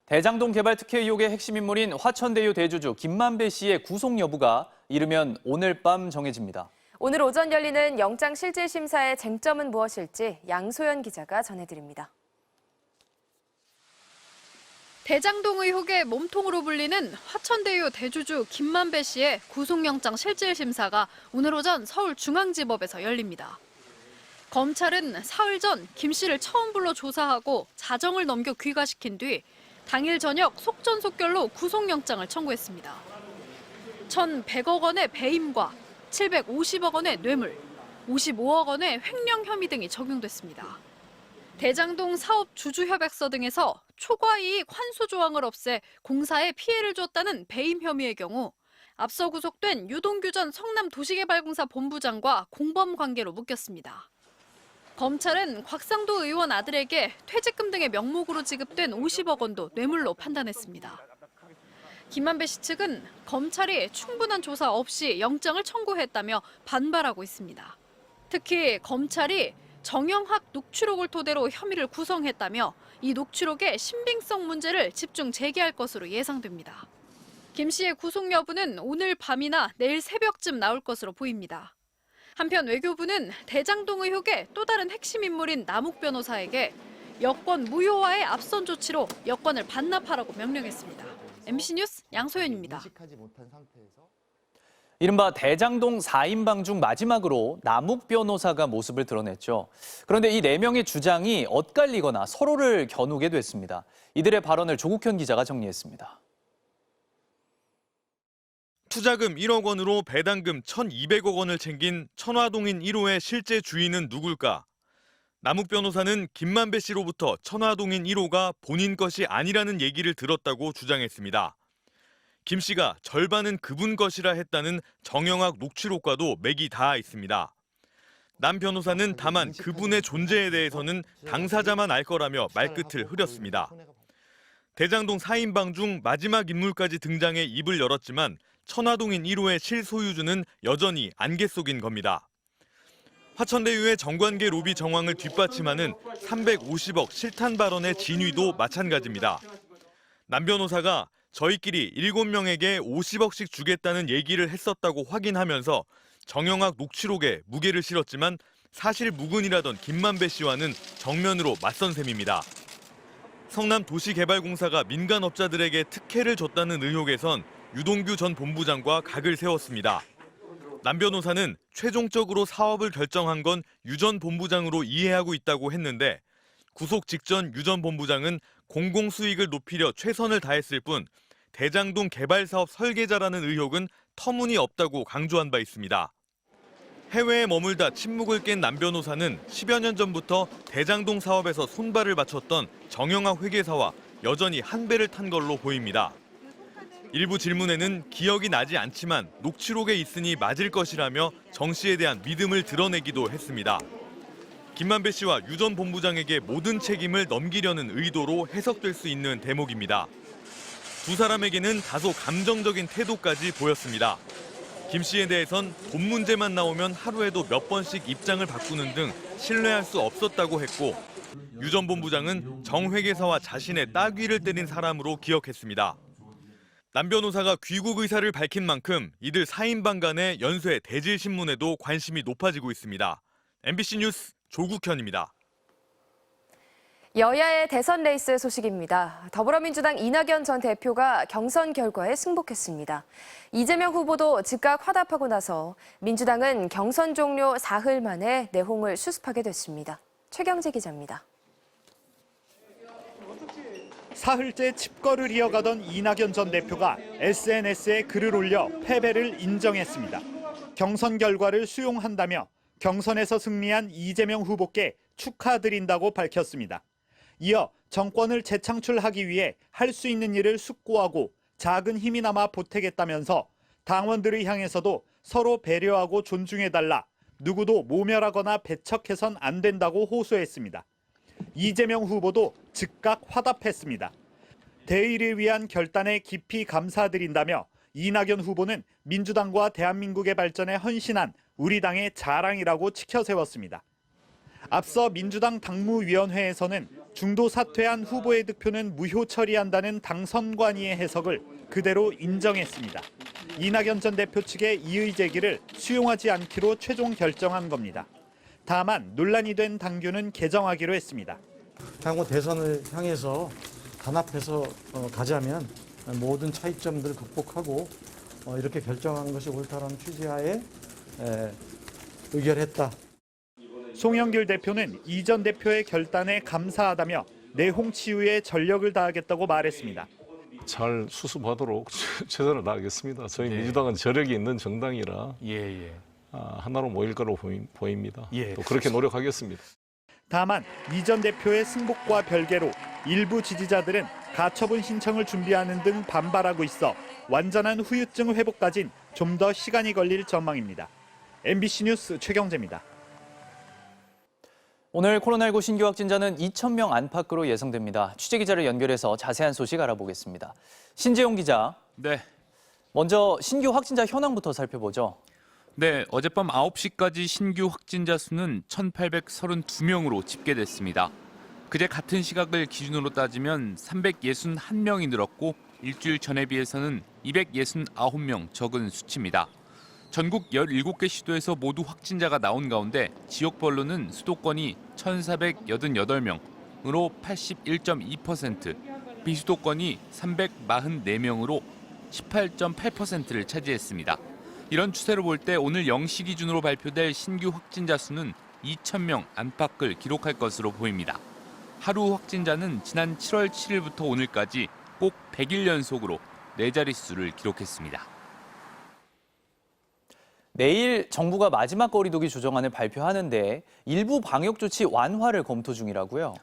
대장동 개발 특혜 의혹의 핵심 인물인 화천대유 대주주 김만배 씨의 구속 여부가 이르면 오늘 밤 정해집니다. 오늘 오전 열리는 영장실질심사의 쟁점은 무엇일지 양소연 기자가 전해드립니다. 대장동 의혹의 몸통으로 불리는 화천대유 대주주 김만배 씨의 구속영장 실질심사가 오늘 오전 서울중앙지법에서 열립니다. 검찰은 사흘 전 김 씨를 처음 불러 조사하고 자정을 넘겨 귀가시킨 뒤 당일 저녁 속전속결로 구속영장을 청구했습니다. 1,100억 원의 배임과 750억 원의 뇌물, 55억 원의 횡령 혐의 등이 적용됐습니다. 대장동 사업 주주협약서 등에서 초과이익 환수 조항을 없애 공사에 피해를 줬다는 배임 혐의의 경우 앞서 구속된 유동규 전 성남도시개발공사 본부장과 공범 관계로 묶였습니다. 검찰은 곽상도 의원 아들에게 퇴직금 등의 명목으로 지급된 50억 원도 뇌물로 판단했습니다. 김만배 씨 측은 검찰이 충분한 조사 없이 영장을 청구했다며 반발하고 있습니다. 특히 검찰이 정영학 녹취록을 토대로 혐의를 구성했다며 이 녹취록의 신빙성 문제를 집중 제기할 것으로 예상됩니다. 김 씨의 구속 여부는 오늘 밤이나 내일 새벽쯤 나올 것으로 보입니다. 한편 외교부는 대장동 의혹의 또 다른 핵심 인물인 남욱 변호사에게 여권 무효화의 앞선 조치로 여권을 반납하라고 명령했습니다. MBC 뉴스 양소연입니다. 이른바 대장동 4인방 중 마지막으로 남욱 변호사가 모습을 드러냈죠. 그런데 이 4명의 주장이 엇갈리거나 서로를 겨누게 됐습니다. 이들의 발언을 조국현 기자가 정리했습니다. 투자금 1억 원으로 배당금 1,200억 원을 챙긴 천화동인 1호의 실제 주인은 누굴까? 남욱 변호사는 김만배 씨로부터 천화동인 1호가 본인 것이 아니라는 얘기를 들었다고 주장했습니다. 김 씨가 절반은 그분 것이라 했다는 정영학 녹취록과도 맥이 닿아 있습니다. 남 변호사는 다만 그분의 존재에 대해서는 당사자만 알 거라며 말끝을 흐렸습니다. 대장동 4인방 중 마지막 인물까지 등장해 입을 열었지만 천화동인 1호의 실소유주는 여전히 안개 속인 겁니다. 화천대유의 정관계 로비 정황을 뒷받침하는 350억 실탄 발언의 진위도 마찬가지입니다. 남 변호사가 저희끼리 7명에게 50억씩 주겠다는 얘기를 했었다고 확인하면서 정영학 녹취록에 무게를 실었지만 사실 무근이라던 김만배 씨와는 정면으로 맞선 셈입니다. 성남도시개발공사가 민간업자들에게 특혜를 줬다는 의혹에선 유동규 전 본부장과 각을 세웠습니다. 남 변호사는 최종적으로 사업을 결정한 건 유 전 본부장으로 이해하고 있다고 했는데 구속 직전 유 전 본부장은 공공수익을 높이려 최선을 다했을 뿐 대장동 개발사업 설계자라는 의혹은 터무니없다고 강조한 바 있습니다. 해외에 머물다 침묵을 깬 남 변호사는 10여 년 전부터 대장동 사업에서 손발을 맞췄던 정영학 회계사와 여전히 한 배를 탄 걸로 보입니다. 일부 질문에는 기억이 나지 않지만 녹취록에 있으니 맞을 것이라며 정 씨에 대한 믿음을 드러내기도 했습니다. 김만배 씨와 유 전 본부장에게 모든 책임을 넘기려는 의도로 해석될 수 있는 대목입니다. 두 사람에게는 다소 감정적인 태도까지 보였습니다. 김 씨에 대해선 돈 문제만 나오면 하루에도 몇 번씩 입장을 바꾸는 등 신뢰할 수 없었다고 했고 유 전 본부장은 정 회계사와 자신의 따귀를 때린 사람으로 기억했습니다. 남 변호사가 귀국 의사를 밝힌 만큼 이들 4인방 간의 연쇄 대질 신문에도 관심이 높아지고 있습니다. MBC 뉴스 조국현입니다. 여야의 대선 레이스 소식입니다. 더불어민주당 이낙연 전 대표가 경선 결과에 승복했습니다. 이재명 후보도 즉각 화답하고 나서 민주당은 경선 종료 사흘 만에 내홍을 수습하게 됐습니다. 최경재 기자입니다. 사흘째 칩거를 이어가던 이낙연 전 대표가 SNS에 글을 올려 패배를 인정했습니다. 경선 결과를 수용한다며 경선에서 승리한 이재명 후보께 축하드린다고 밝혔습니다. 이어 정권을 재창출하기 위해 할 수 있는 일을 숙고하고 작은 힘이나마 보태겠다면서 당원들을 향해서도 서로 배려하고 존중해달라, 누구도 모멸하거나 배척해선 안 된다고 호소했습니다. 이재명 후보도 즉각 화답했습니다. 대의를 위한 결단에 깊이 감사드린다며 이낙연 후보는 민주당과 대한민국의 발전에 헌신한 우리 당의 자랑이라고 치켜세웠습니다. 앞서 민주당 당무위원회에서는 중도 사퇴한 후보의 득표는 무효 처리한다는 당 선관위의 해석을 그대로 인정했습니다. 이낙연 전 대표 측의 이의 제기를 수용하지 않기로 최종 결정한 겁니다. 다만 논란이 된 당규는 개정하기로 했습니다. 향후 대선을 향해서 단합해서 가자면 모든 차이점들을 극복하고 이렇게 결정한 것이 옳다라는 취지하에 의결했다. 송영길 대표는 이 전 대표의 결단에 감사하다며 내홍 치유에 전력을 다하겠다고 말했습니다. 잘 수습하도록 최선을 다하겠습니다. 저희 민주당은 저력이 있는 정당이라 하나로 모일 거로 보입니다. 또 그렇게 노력하겠습니다. 다만 이 전 대표의 승복과 별개로 일부 지지자들은 가처분 신청을 준비하는 등 반발하고 있어 완전한 후유증 회복까진 좀 더 시간이 걸릴 전망입니다. MBC 뉴스 최경재입니다. 오늘 코로나19 신규 확진자는 2,000명 안팎으로 예상됩니다. 취재기자를 연결해서 자세한 소식 알아보겠습니다. 신재용 기자. 네. 먼저 신규 확진자 현황부터 살펴보죠. 네, 어젯밤 9시까지 신규 확진자 수는 1,832명으로 집계됐습니다. 그제 같은 시각을 기준으로 따지면 361명이 늘었고 일주일 전에 비해서는 269명 적은 수치입니다. 전국 17개 시도에서 모두 확진자가 나온 가운데 지역별로는 수도권이 1,488명으로 81.2%, 비수도권이 344명으로 18.8%를 차지했습니다. 이런 추세로 볼 때 오늘 0시 기준으로 발표될 신규 확진자 수는 2,000명 안팎을 기록할 것으로 보입니다. 하루 확진자는 지난 7월 7일부터 오늘까지 꼭 100일 연속으로 4자릿수를 기록했습니다. 내일 정부가 마지막 거리두기 조정안을 발표하는데 일부 방역 조치 완화를 검토 중이라고요.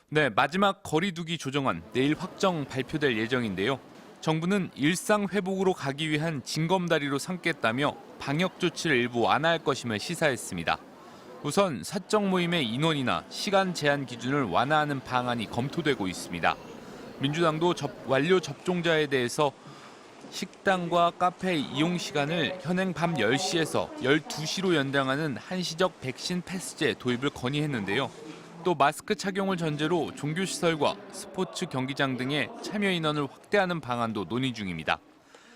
네, 마지막 거리두기 조정안 내일 확정 발표될 예정인데요. 정부는 일상 회복으로 가기 위한 징검다리로 삼겠다며 방역 조치를 일부 완화할 것임을 시사했습니다. 우선 사적 모임의 인원이나 시간 제한 기준을 완화하는 방안이 검토되고 있습니다. 민주당도 완료 접종자에 대해서 식당과 카페 이용 시간을 현행 밤 10시에서 12시로 연장하는 한시적 백신 패스제 도입을 건의했는데요. 또 마스크 착용을 전제로 종교시설과 스포츠 경기장 등의 참여 인원을 확대하는 방안도 논의 중입니다.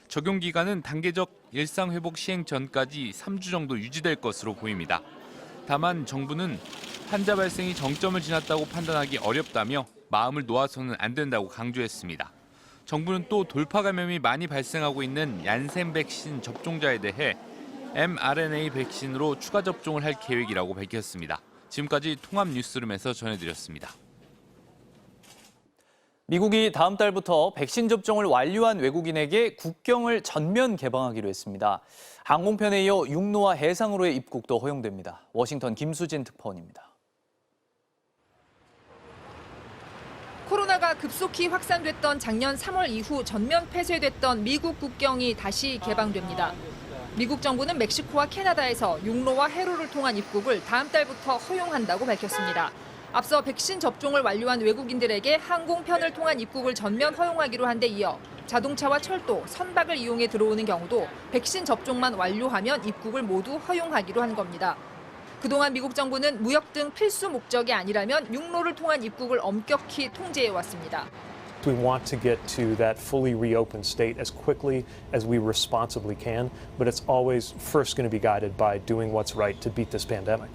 적용 기간은 단계적 일상회복 시행 전까지 3주 정도 유지될 것으로 보입니다. 다만 정부는 환자 발생이 정점을 지났다고 판단하기 어렵다며 마음을 놓아서는 안 된다고 강조했습니다. 정부는 또 돌파 감염이 많이 발생하고 있는 얀센 백신 접종자에 대해 mRNA 백신으로 추가 접종을 할 계획이라고 밝혔습니다. 지금까지 통합뉴스룸에서 전해드렸습니다. 미국이 다음 달부터 백신 접종을 완료한 외국인에게 국경을 전면 개방하기로 했습니다. 항공편에 이어 육로와 해상으로의 입국도 허용됩니다. 워싱턴 김수진 특파원입니다. 코로나가 급속히 확산됐던 작년 3월 이후 전면 폐쇄됐던 미국 국경이 다시 개방됩니다. 미국 정부는 멕시코와 캐나다에서 육로와 해로를 통한 입국을 다음 달부터 허용한다고 밝혔습니다. 앞서 백신 접종을 완료한 외국인들에게 항공편을 통한 입국을 전면 허용하기로 한 데 이어 자동차와 철도, 선박을 이용해 들어오는 경우도 백신 접종만 완료하면 입국을 모두 허용하기로 한 겁니다. 그동안 미국 정부는 무역 등 필수 목적이 아니라면 육로를 통한 입국을 엄격히 통제해왔습니다. We want to get to that fully reopened state as quickly as we responsibly can, but it's always first going to be guided by doing what's right to beat this pandemic.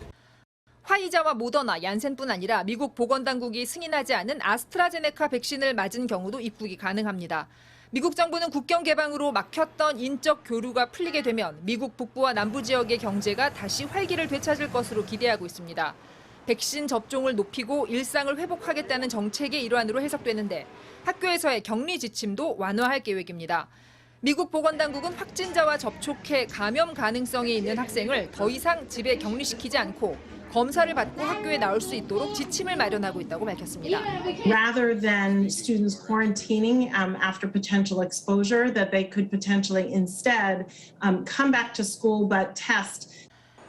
화이자와 모더나, 얀센뿐 아니라 미국 보건당국이 승인하지 않은 아스트라제네카 백신을 맞은 경우도 입국이 가능합니다. 미국 정부는 국경 개방으로 막혔던 인적 교류가 풀리게 되면 미국 북부와 남부 지역의 경제가 다시 활기를 되찾을 것으로 기대하고 있습니다. 백신 접종을 높이고 일상을 회복하겠다는 정책의 일환으로 해석되는데 학교에서의 격리 지침도 완화할 계획입니다. 미국 보건당국은 확진자와 접촉해 감염 가능성이 있는 학생을 더 이상 집에 격리시키지 않고 검사를 받고 학교에 나올 수 있도록 지침을 마련하고 있다고 밝혔습니다. Rather than students quarantining after potential exposure, that they could potentially instead come back to school but test.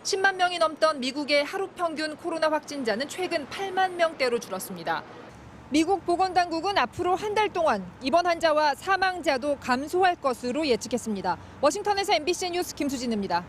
10만 명이 넘던 미국의 하루 평균 코로나 확진자는 최근 8만 명대로 줄었습니다. 미국 보건당국은 앞으로 한 달 동안 입원 환자와 사망자도 감소할 것으로 예측했습니다. 워싱턴에서 MBC 뉴스 김수진입니다.